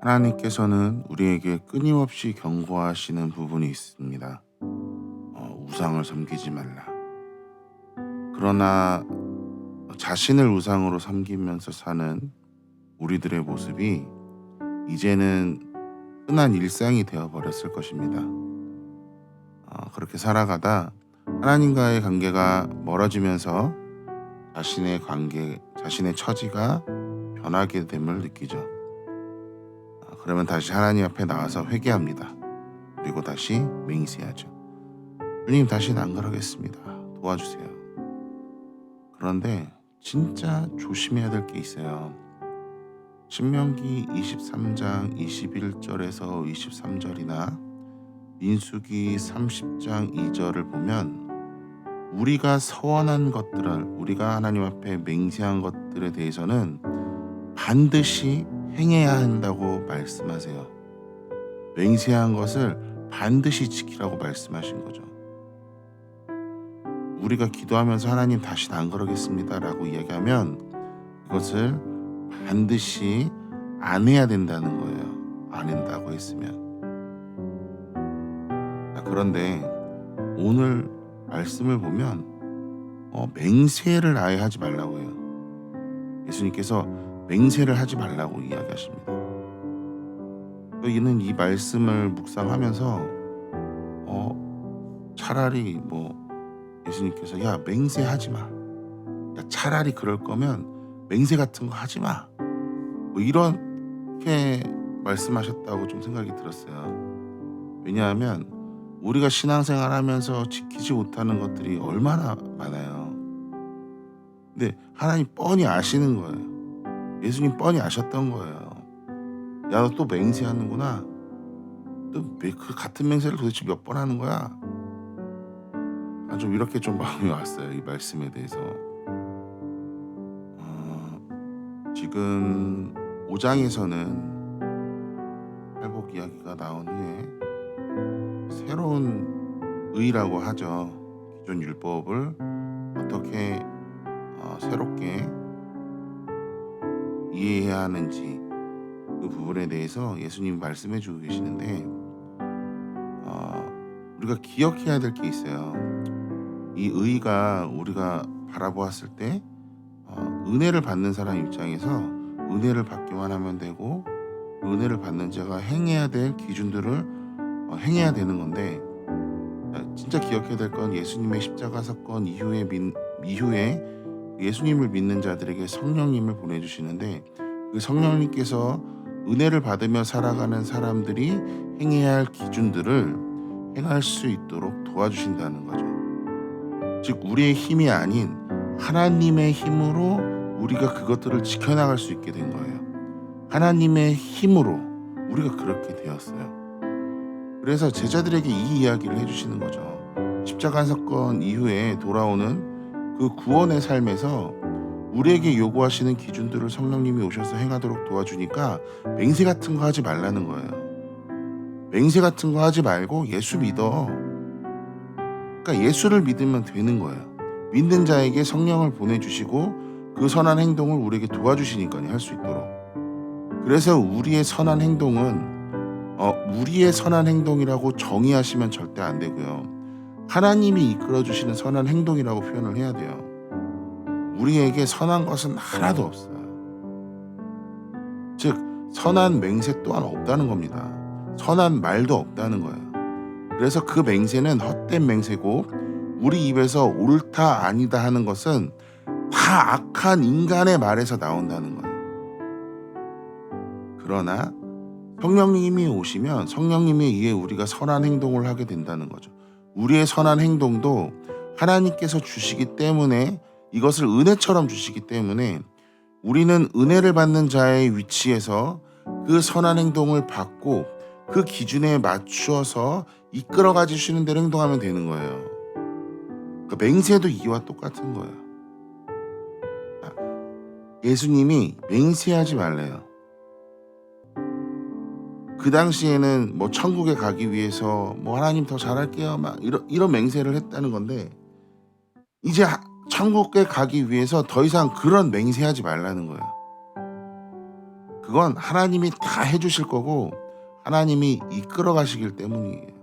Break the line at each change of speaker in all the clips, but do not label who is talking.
하나님께서는 우리에게 끊임없이 경고하시는 부분이 있습니다. 우상을 섬기지 말라. 그러나 자신을 우상으로 섬기면서 사는 우리들의 모습이 이제는 흔한 일상이 되어버렸을 것입니다. 그렇게 살아가다 하나님과의 관계가 멀어지면서 자신의 처지가 변하게 됨을 느끼죠. 그러면 다시 하나님 앞에 나와서 회개합니다. 그리고 다시 맹세하죠. 주님, 다시는 안 그러겠습니다. 도와주세요. 그런데 진짜 조심해야 될 게 있어요. 신명기 23장 21절에서 23절이나 민수기 30장 2절을 보면 우리가 서원한 것들을, 우리가 하나님 앞에 맹세한 것들에 대해서는 반드시 행해야 한다고 말씀하세요. 맹세한 것을 반드시 지키라고 말씀하신 거죠. 우리가 기도하면서 하나님 다시는 안 그러겠습니다 라고 이야기하면 그것을 반드시 안 해야 된다는 거예요. 안 한다고 했으면. 그런데 오늘 말씀을 보면 맹세를 아예 하지 말라고 해요. 예수님께서 맹세를 하지 말라고 이야기하십니다. 저희는 이 말씀을 묵상하면서 차라리 예수님께서 야, 맹세하지 마. 야, 차라리 그럴 거면 맹세 같은 거 하지 마. 이렇게 말씀하셨다고 좀 생각이 들었어요. 왜냐하면 우리가 신앙생활 하면서 지키지 못하는 것들이 얼마나 많아요. 근데 하나님 뻔히 아시는 거예요. 예수님 뻔히 아셨던 거예요. 야, 너 또 맹세하는구나. 너 그 같은 맹세를 도대체 몇 번 하는 거야? 좀 이렇게 좀 마음이 왔어요. 이 말씀에 대해서. 지금 5장에서는 회복 이야기가 나온 후에 새로운 의라고 하죠. 기존 율법을 어떻게 새롭게 이해해야 하는지 그 부분에 대해서 예수님이 말씀해 주고 계시는데 우리가 기억해야 될 게 있어요. 이 의가 우리가 바라보았을 때 은혜를 받는 사람 입장에서 은혜를 받기만 하면 되고 은혜를 받는 자가 행해야 될 기준들을 행해야 되는 건데, 진짜 기억해야 될 건 예수님의 십자가 사건 이후에 예수님을 믿는 자들에게 성령님을 보내주시는데 그 성령님께서 은혜를 받으며 살아가는 사람들이 행해야 할 기준들을 행할 수 있도록 도와주신다는 거죠. 즉 우리의 힘이 아닌 하나님의 힘으로 우리가 그것들을 지켜나갈 수 있게 된 거예요. 하나님의 힘으로 우리가 그렇게 되었어요. 그래서 제자들에게 이 이야기를 해주시는 거죠. 십자가 사건 이후에 돌아오는 그 구원의 삶에서 우리에게 요구하시는 기준들을 성령님이 오셔서 행하도록 도와주니까 맹세 같은 거 하지 말라는 거예요. 맹세 같은 거 하지 말고 예수 믿어. 그러니까 예수를 믿으면 되는 거예요. 믿는 자에게 성령을 보내주시고 그 선한 행동을 우리에게 도와주시니까요. 할 수 있도록. 그래서 우리의 선한 행동은 우리의 선한 행동이라고 정의하시면 절대 안 되고요. 하나님이 이끌어주시는 선한 행동이라고 표현을 해야 돼요. 우리에게 선한 것은 하나도 없어요. 즉 선한 맹세 또한 없다는 겁니다. 선한 말도 없다는 거예요. 그래서 그 맹세는 헛된 맹세고 우리 입에서 옳다 아니다 하는 것은 다 악한 인간의 말에서 나온다는 거예요. 그러나 성령님이 오시면 성령님에 의해 우리가 선한 행동을 하게 된다는 거죠. 우리의 선한 행동도 하나님께서 주시기 때문에, 이것을 은혜처럼 주시기 때문에 우리는 은혜를 받는 자의 위치에서 그 선한 행동을 받고 그 기준에 맞추어서 이끌어가 주시는 대로 행동하면 되는 거예요. 그 맹세도 이와 똑같은 거예요. 예수님이 맹세하지 말래요. 그 당시에는 천국에 가기 위해서 하나님 더 잘할게요 이런 맹세를 했다는 건데, 이제 천국에 가기 위해서 더 이상 그런 맹세하지 말라는 거예요. 그건 하나님이 다 해주실 거고 하나님이 이끌어 가시길 때문이에요.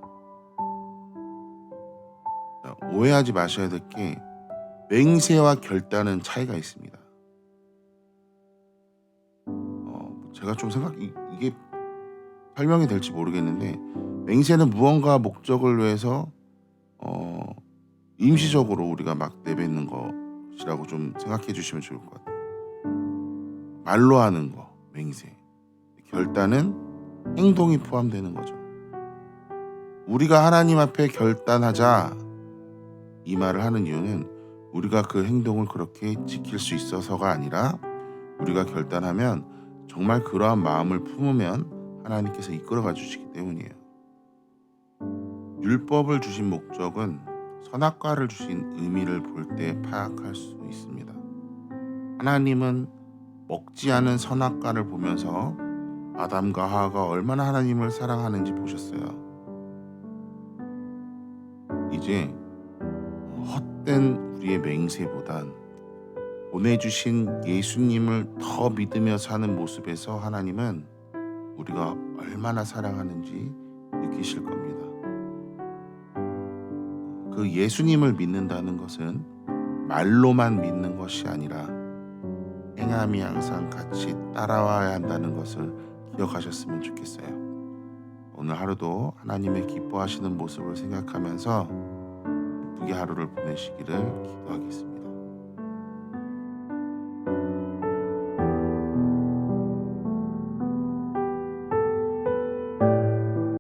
자, 오해하지 마셔야 될 게 맹세와 결단은 차이가 있습니다. 제가 좀 이게 설명이 될지 모르겠는데 맹세는 무언가 목적을 위해서 어, 임시적으로 우리가 막 내뱉는 것이라고 좀 생각해 주시면 좋을 것 같아요. 말로 하는 거 맹세. 결단은 행동이 포함되는 거죠. 우리가 하나님 앞에 결단하자 이 말을 하는 이유는 우리가 그 행동을 그렇게 지킬 수 있어서가 아니라 우리가 결단하면 정말 그러한 마음을 품으면 하나님께서 이끌어가 주시기 때문이에요. 율법을 주신 목적은 선악과를 주신 의미를 볼 때 파악할 수 있습니다. 하나님은 먹지 않은 선악과를 보면서 아담과 하와가 얼마나 하나님을 사랑하는지 보셨어요. 이제 헛된 우리의 맹세보단 보내주신 예수님을 더 믿으며 사는 모습에서 하나님은 우리가 얼마나 사랑하는지 느끼실 겁니다. 그 예수님을 믿는다는 것은 말로만 믿는 것이 아니라 행함이 항상 같이 따라와야 한다는 것을 기억하셨으면 좋겠어요. 오늘 하루도 하나님의 기뻐하시는 모습을 생각하면서 예쁘게 하루를 보내시기를 기도하겠습니다.